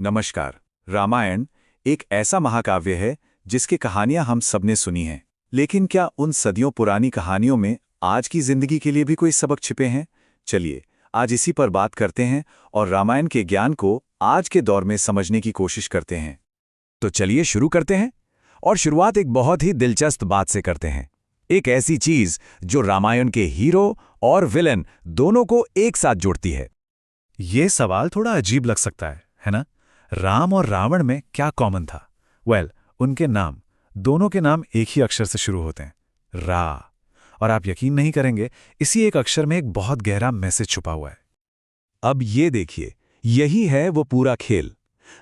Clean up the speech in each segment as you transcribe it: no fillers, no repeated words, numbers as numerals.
नमस्कार। रामायण एक ऐसा महाकाव्य है जिसकी कहानियां हम सबने सुनी हैं, लेकिन क्या उन सदियों पुरानी कहानियों में आज की जिंदगी के लिए भी कोई सबक छिपे हैं? चलिए आज इसी पर बात करते हैं और रामायण के ज्ञान को आज के दौर में समझने की कोशिश करते हैं। तो चलिए शुरू करते हैं। और शुरुआत एक बहुत ही दिलचस्प बात से करते हैं। एक ऐसी चीज जो रामायण के हीरो और विलन दोनों को एक साथ जोड़ती है। ये सवाल थोड़ा अजीब लग सकता है ना? राम और रावण में क्या कॉमन था? उनके नाम, दोनों के नाम एक ही अक्षर से शुरू होते हैं, रा। और आप यकीन नहीं करेंगे, इसी एक अक्षर में एक बहुत गहरा मैसेज छुपा हुआ है। अब ये देखिए, यही है वो पूरा खेल।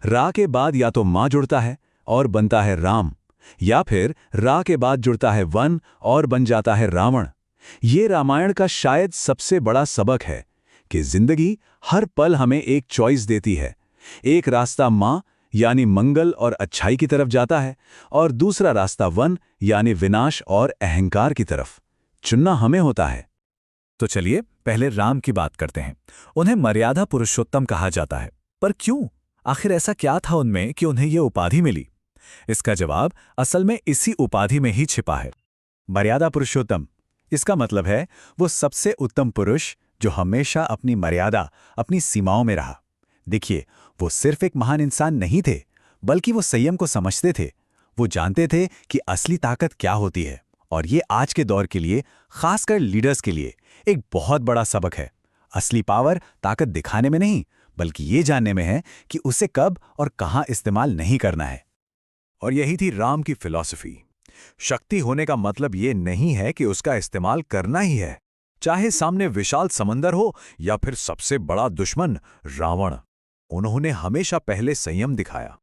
रा के बाद या तो मां जुड़ता है और बनता है राम, या फिर रा के बाद जुड़ता है वन और बन जाता है रावण। ये रामायण का शायद सबसे बड़ा सबक है कि जिंदगी हर पल हमें एक चॉइस देती है। एक रास्ता मां यानी मंगल और अच्छाई की तरफ जाता है, और दूसरा रास्ता वन यानी विनाश और अहंकार की तरफ। चुनना हमें होता है। तो चलिए पहले राम की बात करते हैं। उन्हें मर्यादा पुरुषोत्तम कहा जाता है, पर क्यों? आखिर ऐसा क्या था उनमें कि उन्हें ये उपाधि मिली? इसका जवाब असल में इसी उपाधि में ही छिपा है। मर्यादा पुरुषोत्तम, इसका मतलब है वो सबसे उत्तम पुरुष जो हमेशा अपनी मर्यादा, अपनी सीमाओं में रहा। देखिए, वो सिर्फ एक महान इंसान नहीं थे, बल्कि वो संयम को समझते थे। वो जानते थे कि असली ताकत क्या होती है, और ये आज के दौर के लिए, खासकर लीडर्स के लिए, एक बहुत बड़ा सबक है। असली पावर ताकत दिखाने में नहीं, बल्कि ये जानने में है कि उसे कब और कहां इस्तेमाल नहीं करना है। और यही थी राम की फिलॉसफी। शक्ति होने का मतलब ये नहीं है कि उसका इस्तेमाल करना ही है, चाहे सामने विशाल समंदर हो या फिर सबसे बड़ा दुश्मन रावण। उन्होंने हमेशा पहले संयम दिखाया।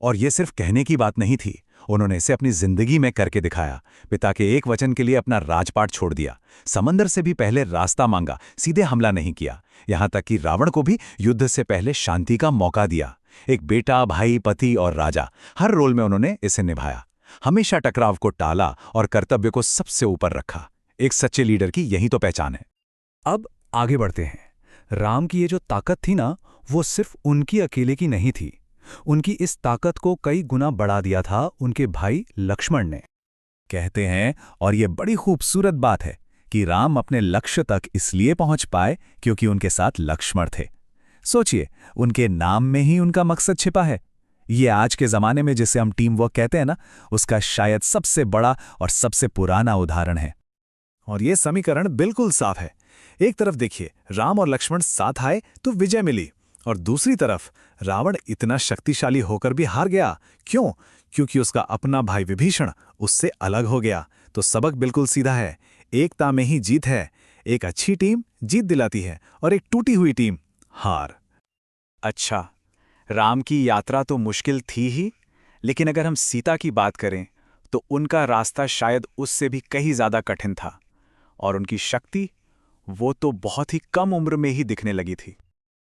और ये सिर्फ कहने की बात नहीं थी, उन्होंने इसे अपनी जिंदगी में करके दिखाया। पिता के एक वचन के लिए अपना राजपाट छोड़ दिया, समंदर से भी पहले रास्ता मांगा, सीधे हमला नहीं किया। यहां तक कि रावण को भी युद्ध से पहले शांति का मौका दिया। एक बेटा, भाई, पति और राजा, हर रोल में उन्होंने इसे निभाया। हमेशा टकराव को टाला और कर्तव्य को सबसे ऊपर रखा। एक सच्चे लीडर की यही तो पहचान है। अब आगे बढ़ते हैं। राम की ये जो ताकत थी ना, वो सिर्फ उनकी अकेले की नहीं थी। उनकी इस ताकत को कई गुना बढ़ा दिया था उनके भाई लक्ष्मण ने। कहते हैं, और ये बड़ी खूबसूरत बात है, कि राम अपने लक्ष्य तक इसलिए पहुंच पाए क्योंकि उनके साथ लक्ष्मण थे। सोचिए, उनके नाम में ही उनका मकसद छिपा है। ये आज के ज़माने में जिसे हम टीम वर्क कहते हैं ना, उसका शायद सबसे बड़ा और सबसे पुराना उदाहरण है। और ये समीकरण बिल्कुल साफ है। एक तरफ देखिए, राम और लक्ष्मण साथ आए तो विजय मिली, और दूसरी तरफ रावण इतना शक्तिशाली होकर भी हार गया। क्यों? क्योंकि उसका अपना भाई विभीषण उससे अलग हो गया। तो सबक बिल्कुल सीधा है, एकता में ही जीत है। एक अच्छी टीम जीत दिलाती है और एक टूटी हुई टीम हार। अच्छा, राम की यात्रा तो मुश्किल थी ही, लेकिन अगर हम सीता की बात करें तो उनका रास्ता शायद उससे भी कहीं ज्यादा कठिन था। और उनकी शक्ति, वो तो बहुत ही कम उम्र में ही दिखने लगी थी।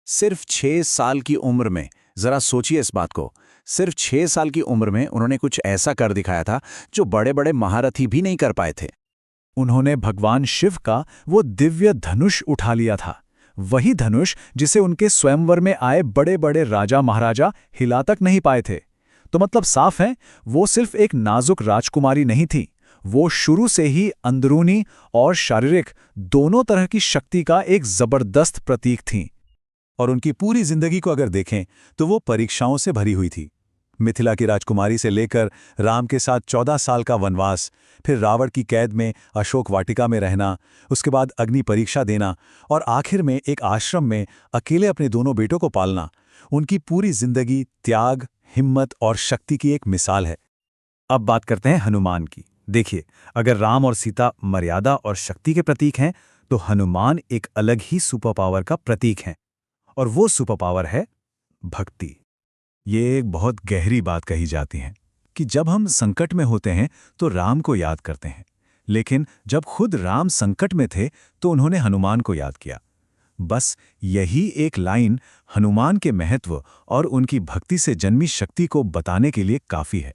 सिर्फ 6 साल की उम्र में, जरा सोचिए इस बात को, सिर्फ 6 साल की उम्र में उन्होंने कुछ ऐसा कर दिखाया था जो बड़े बड़े महारथी भी नहीं कर पाए थे। उन्होंने भगवान शिव का वो दिव्य धनुष उठा लिया था, वही धनुष जिसे उनके स्वयंवर में आए बड़े बड़े राजा महाराजा हिला तक नहीं पाए थे। तो मतलब साफ है, वो सिर्फ एक नाजुक राजकुमारी नहीं थी, वो शुरू से ही अंदरूनी और शारीरिक दोनों तरह की शक्ति का एक जबरदस्त प्रतीक थी। और उनकी पूरी जिंदगी को अगर देखें तो वो परीक्षाओं से भरी हुई थी। मिथिला की राजकुमारी से लेकर राम के साथ 14 साल का वनवास, फिर रावण की कैद में अशोक वाटिका में रहना, उसके बाद अग्नि परीक्षा देना, और आखिर में एक आश्रम में अकेले अपने दोनों बेटों को पालना। उनकी पूरी जिंदगी त्याग, हिम्मत और शक्ति की एक मिसाल है। अब बात करते हैं हनुमान की। देखिए, अगर राम और सीता मर्यादा और शक्ति के प्रतीक हैं, तो हनुमान एक अलग ही सुपर पावर का प्रतीक है, और वो सुपर पावर है भक्ति। ये एक बहुत गहरी बात कही जाती है कि जब हम संकट में होते हैं तो राम को याद करते हैं, लेकिन जब खुद राम संकट में थे तो उन्होंने हनुमान को याद किया। बस यही एक लाइन हनुमान के महत्व और उनकी भक्ति से जन्मी शक्ति को बताने के लिए काफी है।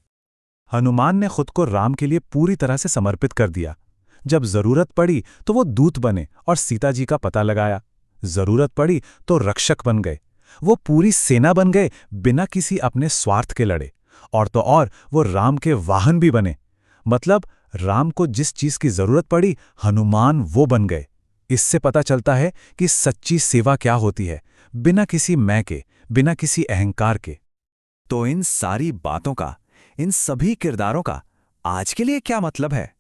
हनुमान ने खुद को राम के लिए पूरी तरह से समर्पित कर दिया। जब जरूरत पड़ी तो वो दूत बने और सीता जी का पता लगाया। जरूरत पड़ी तो रक्षक बन गए। वो पूरी सेना बन गए, बिना किसी अपने स्वार्थ के लड़े। और तो और वो राम के वाहन भी बने। मतलब राम को जिस चीज की जरूरत पड़ी, हनुमान वो बन गए। इससे पता चलता है कि सच्ची सेवा क्या होती है, बिना किसी मैं के, बिना किसी अहंकार के। तो इन सारी बातों का, इन सभी किरदारों का आज के लिए क्या मतलब है?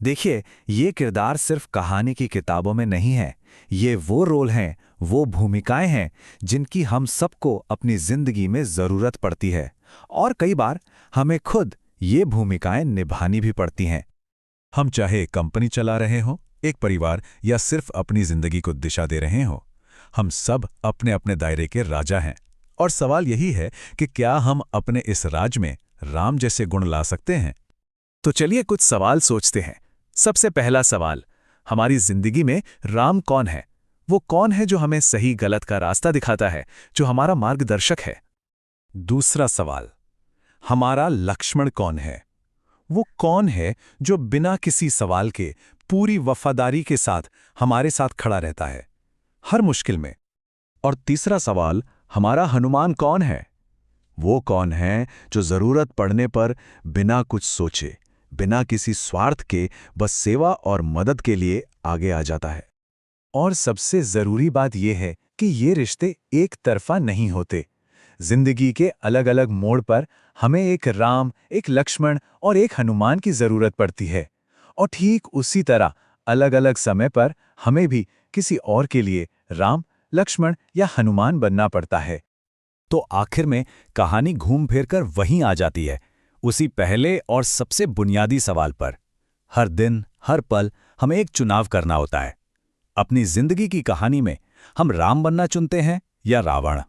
देखिए, ये किरदार सिर्फ कहानी की किताबों में नहीं है। ये वो रोल हैं, वो भूमिकाएं हैं जिनकी हम सबको अपनी जिंदगी में जरूरत पड़ती है, और कई बार हमें खुद ये भूमिकाएं निभानी भी पड़ती हैं। हम चाहे कंपनी चला रहे हों, एक परिवार, या सिर्फ अपनी जिंदगी को दिशा दे रहे हों, हम सब अपने अपने दायरे के राजा हैं। और सवाल यही है कि क्या हम अपने इस राज में राम जैसे गुण ला सकते हैं? तो चलिए कुछ सवाल सोचते हैं। सबसे पहला सवाल, हमारी जिंदगी में राम कौन है? वो कौन है जो हमें सही गलत का रास्ता दिखाता है, जो हमारा मार्गदर्शक है? दूसरा सवाल, हमारा लक्ष्मण कौन है? वो कौन है जो बिना किसी सवाल के पूरी वफादारी के साथ हमारे साथ खड़ा रहता है, हर मुश्किल में? और तीसरा सवाल, हमारा हनुमान कौन है? वो कौन है जो जरूरत पड़ने पर बिना कुछ सोचे, बिना किसी स्वार्थ के, बस सेवा और मदद के लिए आगे आ जाता है? और सबसे जरूरी बात यह है कि ये रिश्ते एक तरफा नहीं होते। जिंदगी के अलग अलग मोड़ पर हमें एक राम, एक लक्ष्मण और एक हनुमान की जरूरत पड़ती है। और ठीक उसी तरह अलग अलग समय पर हमें भी किसी और के लिए राम, लक्ष्मण या हनुमान बनना पड़ता है। तो आखिर में कहानी घूम फिर कर वहीं आ जाती है, उसी पहले और सबसे बुनियादी सवाल पर। हर दिन, हर पल हमें एक चुनाव करना होता है। अपनी जिंदगी की कहानी में हम राम बनना चुनते हैं या रावण?